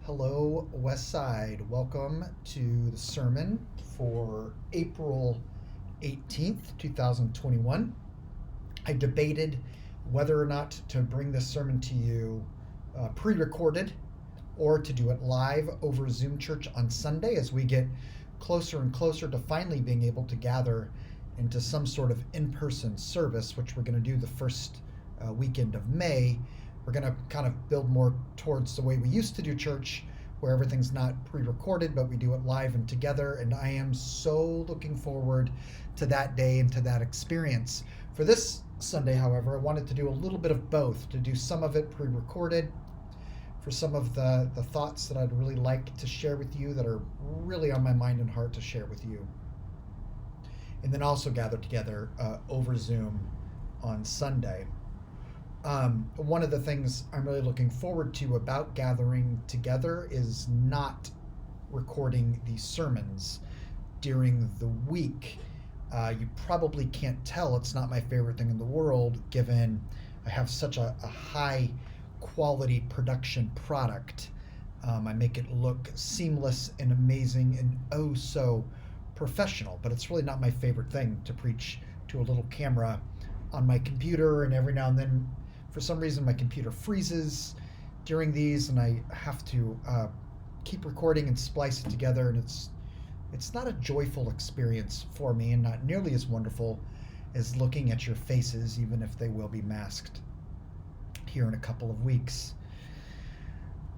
Hello, Westside. Welcome to the sermon for April 18th, 2021. I debated whether or not to bring this sermon to you pre recorded or to do it live over Zoom Church on Sunday as we get closer and closer to finally being able to gather into some sort of in person service, which we're going to do the first weekend of May. We're going to kind of build more towards the way we used to do church, where everything's not pre recorded, but we do it live and together. And I am so looking forward to that day and to that experience. For this Sunday, however, I wanted to do a little bit of both, to do some of it pre recorded for some of the thoughts that I'd really like to share with you that are really on my mind and heart to share with you. And then also gather together over Zoom on Sunday. One of the things I'm really looking forward to about gathering together is not recording these sermons during the week. You probably can't tell it's not my favorite thing in the world, given I have such a high quality production product. I make it look seamless and amazing and oh so professional, but it's really not my favorite thing to preach to a little camera on my computer, and every now and then for some reason my computer freezes during these and I have to keep recording and splice it together, and it's not a joyful experience for me, and not nearly as wonderful as looking at your faces, even if they will be masked here in a couple of weeks.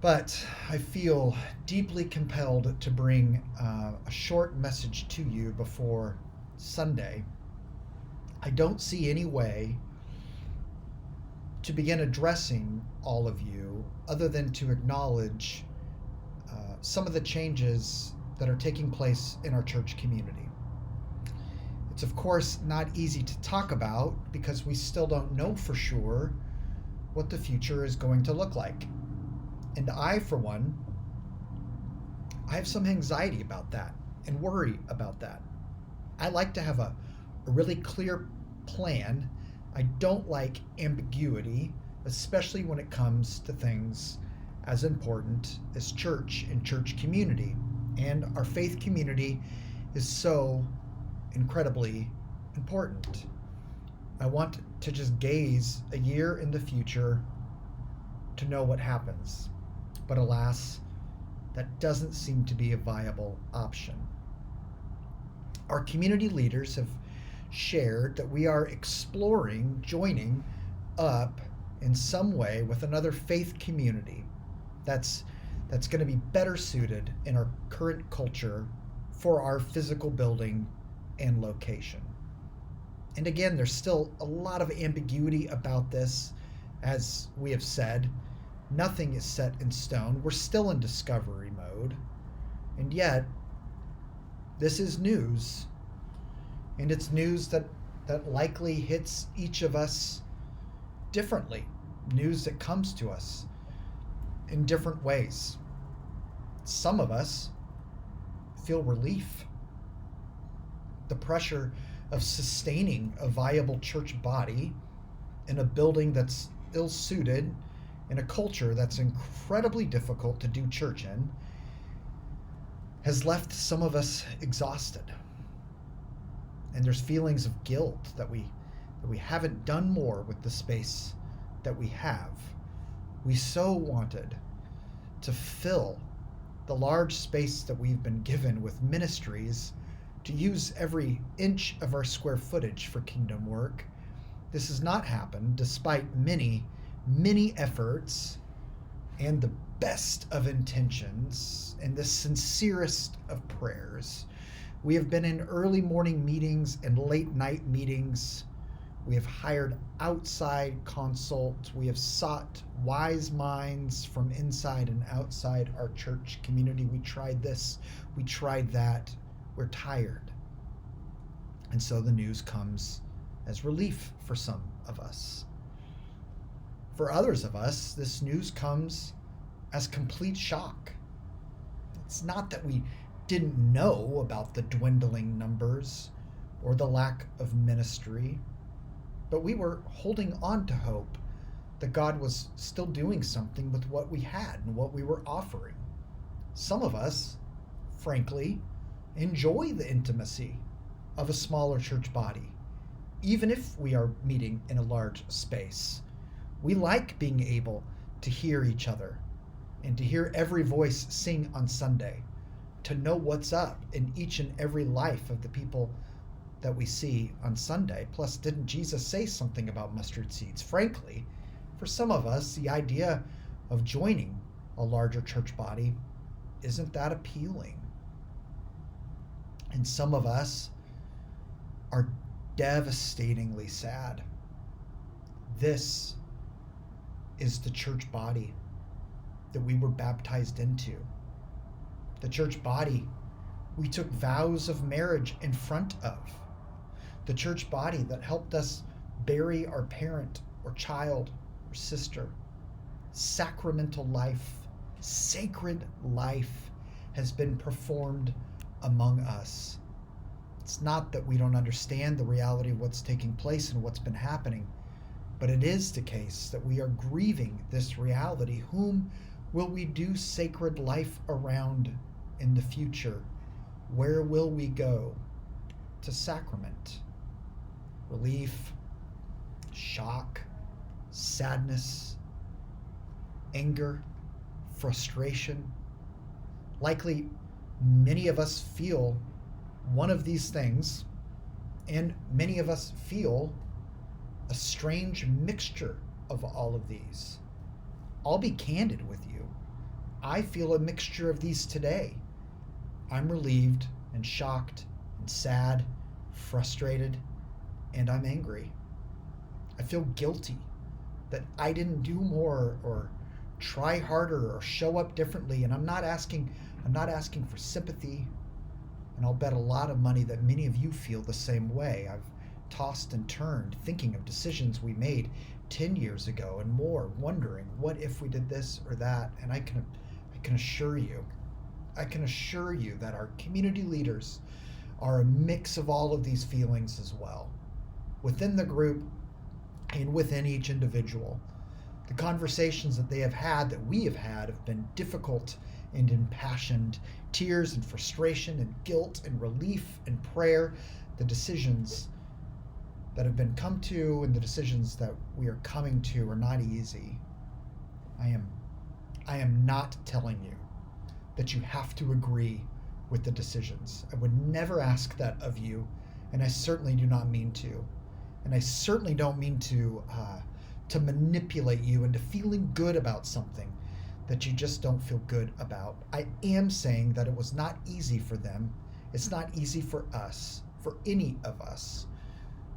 But I feel deeply compelled to bring a short message to you before Sunday. I don't see any way to begin addressing all of you other than to acknowledge some of the changes that are taking place in our church community. It's of course not easy to talk about because we still don't know for sure what the future is going to look like. And I, for one, I have some anxiety about that and worry about that. I like to have a really clear plan. I don't like ambiguity, especially when it comes to things as important as church and church community. And our faith community is so incredibly important. I want to just gaze a year in the future to know what happens. But alas, that doesn't seem to be a viable option. Our community leaders have shared that we are exploring joining up in some way with another faith community that's going to be better suited in our current culture for our physical building and location. And again, there's still a lot of ambiguity about this. As we have said, nothing is set in stone. We're still in discovery mode. And yet, this is news. And it's news that likely hits each of us differently. News that comes to us in different ways. Some of us feel relief. The pressure of sustaining a viable church body in a building that's ill-suited, in a culture that's incredibly difficult to do church in, has left some of us exhausted. And there's feelings of guilt that we haven't done more with the space that we have. We so wanted to fill the large space that we've been given with ministries, to use every inch of our square footage for kingdom work. This has not happened despite many, many efforts and the best of intentions and the sincerest of prayers. We have been in early morning meetings and late night meetings. We have hired outside consult. We have sought wise minds from inside and outside our church community. We tried this, we tried that. We're tired. And so the news comes as relief for some of us. For others of us, this news comes as complete shock. It's not that we didn't know about the dwindling numbers or the lack of ministry, but we were holding on to hope that God was still doing something with what we had and what we were offering. Some of us, frankly, enjoy the intimacy of a smaller church body, even if we are meeting in a large space. We like being able to hear each other and to hear every voice sing on Sunday, to know what's up in each and every life of the people that we see on Sunday. Plus, didn't Jesus say something about mustard seeds? Frankly, for some of us, the idea of joining a larger church body isn't that appealing. And some of us are devastatingly sad. This is the church body that we were baptized into. The church body we took vows of marriage in front of. The church body that helped us bury our parent or child or sister. Sacramental life, sacred life has been performed among us. It's not that we don't understand the reality of what's taking place and what's been happening, but it is the case that we are grieving this reality. Whom will we do sacred life around in the future? Where will we go to sacrament? Relief, shock, sadness, anger, frustration. Likely, many of us feel one of these things, and many of us feel a strange mixture of all of these. I'll be candid with you. I feel a mixture of these today. I'm relieved and shocked and sad, frustrated, and I'm angry. I feel guilty that I didn't do more or try harder or show up differently, and I'm not asking for sympathy, and I'll bet a lot of money that many of you feel the same way. I've tossed and turned thinking of decisions we made 10 years ago and more, wondering what if we did this or that. And I can assure you that our community leaders are a mix of all of these feelings as well, within the group and within each individual. The conversations that they have had, that we have been difficult and impassioned. Tears and frustration and guilt and relief and prayer. The decisions that have been come to and the decisions that we are coming to are not easy. I am not telling you that you have to agree with the decisions. I would never ask that of you, and I certainly do not mean to. And I certainly don't mean to manipulate you into feeling good about something that you just don't feel good about. I am saying that it was not easy for them. It's not easy for us, for any of us,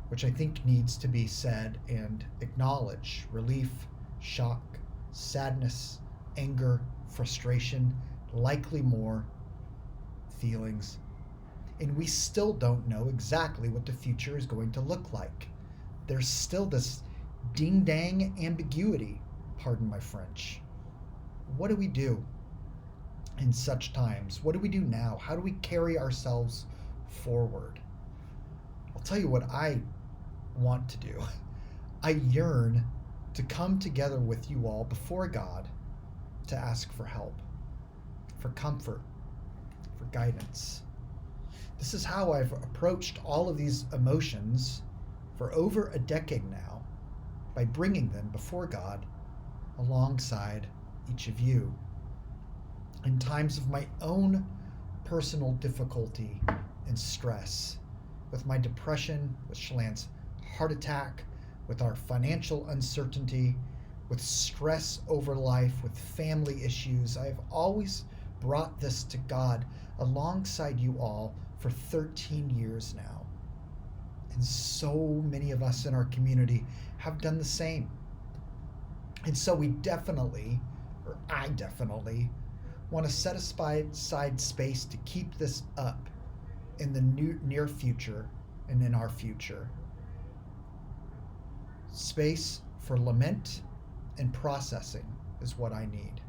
which I think needs to be said and acknowledged. Relief, shock, sadness, anger, frustration, likely more feelings. And we still don't know exactly what the future is going to look like. There's still this ding-dang ambiguity, pardon my French. What do we do in such times? What do we do now? How do we carry ourselves forward? I'll tell you what I want to do. I yearn to come together with you all before God to ask for help, for comfort, for guidance. This is how I've approached all of these emotions for over a decade now, by bringing them before God alongside each of you. In times of my own personal difficulty and stress, with my depression, with Shalann's heart attack, with our financial uncertainty, with stress over life, with family issues, I have always brought this to God alongside you all for 13 years now. And so many of us in our community have done the same. And so I definitely want to set aside space to keep this up in the near future and in our future. Space for lament and processing is what I need.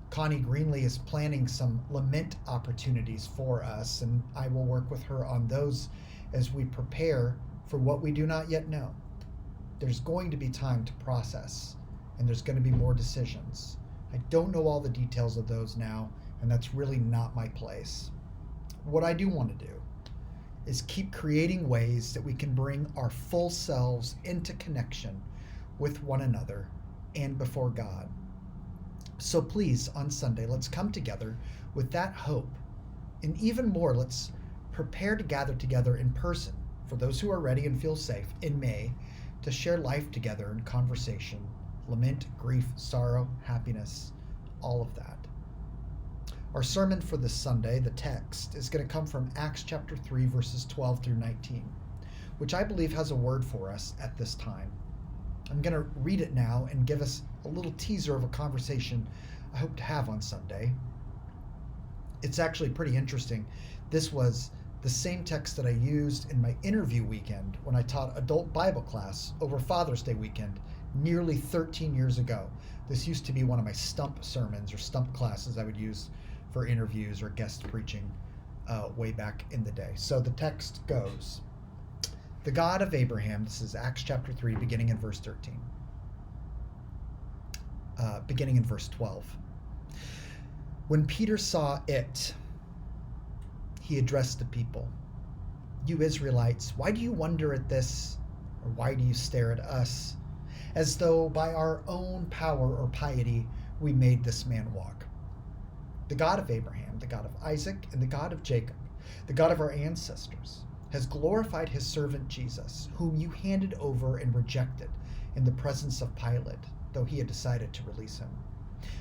Connie Greenlee is planning some lament opportunities for us, and I will work with her on those as we prepare for what we do not yet know. There's going to be time to process, and there's going to be more decisions. I don't know all the details of those now, and that's really not my place. What I do want to do is keep creating ways that we can bring our full selves into connection with one another and before God. So please, on Sunday, let's come together with that hope. And even more, let's prepare to gather together in person for those who are ready and feel safe in May to share life together in conversation, lament, grief, sorrow, happiness, all of that. Our sermon for this Sunday, the text, is going to come from Acts chapter 3, verses 12 through 19, which I believe has a word for us at this time. I'm going to read it now and give us a little teaser of a conversation I hope to have on Sunday. It's actually pretty interesting. This was the same text that I used in my interview weekend when I taught adult Bible class over Father's Day weekend nearly 13 years ago. This used to be one of my stump sermons or stump classes I would use for interviews or guest preaching way back in the day. So the text goes, "The God of Abraham," this is Acts chapter 3, beginning in verse 13, beginning in verse 12. "When Peter saw it, he addressed the people. 'You Israelites, why do you wonder at this? Or why do you stare at us, as though by our own power or piety we made this man walk? The God of Abraham, the God of Isaac, and the God of Jacob, the God of our ancestors, has glorified his servant Jesus, whom you handed over and rejected in the presence of Pilate, though he had decided to release him.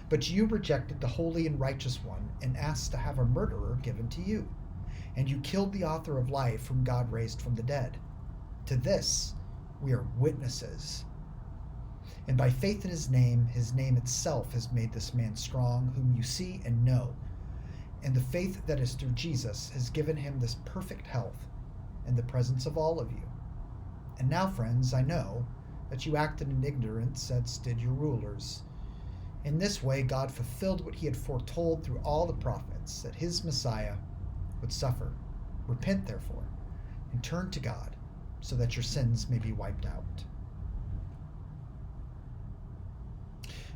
But you rejected the holy and righteous one and asked to have a murderer given to you. And you killed the author of life, whom God raised from the dead. To this we are witnesses. And by faith in his name itself has made this man strong, whom you see and know. And the faith that is through Jesus has given him this perfect health in the presence of all of you. And now, friends, I know that you acted in ignorance, as did your rulers. In this way, God fulfilled what he had foretold through all the prophets, that his Messiah would suffer. Repent, therefore, and turn to God, so that your sins may be wiped out."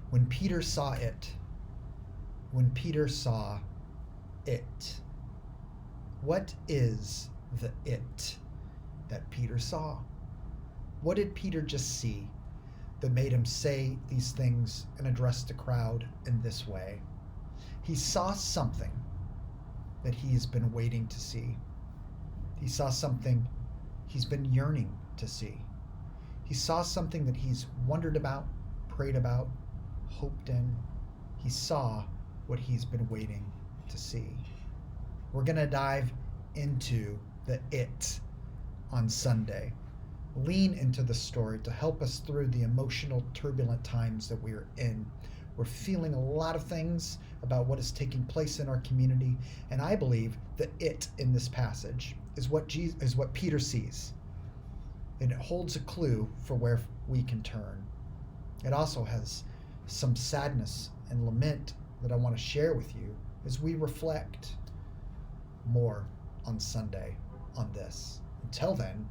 When Peter saw it, what is the it that Peter saw? What did Peter just see that made him say these things and address the crowd in this way? He saw something that he has been waiting to see. He saw something he's been yearning to see. He saw something that he's wondered about, prayed about, hoped in. He saw what he's been waiting to see. We're going to dive into the it on Sunday. Lean into the story to help us through the emotional, turbulent times that we're in. We're feeling a lot of things about what is taking place in our community, and I believe the it in this passage is what Peter sees, and it holds a clue for where we can turn. It also has some sadness and lament that I want to share with you as we reflect more on Sunday on this. Until then,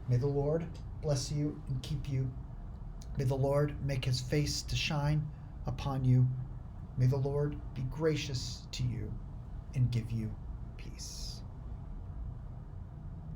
may the Lord bless you and keep you. May the Lord make his face to shine upon you. May the Lord be gracious to you and give you peace.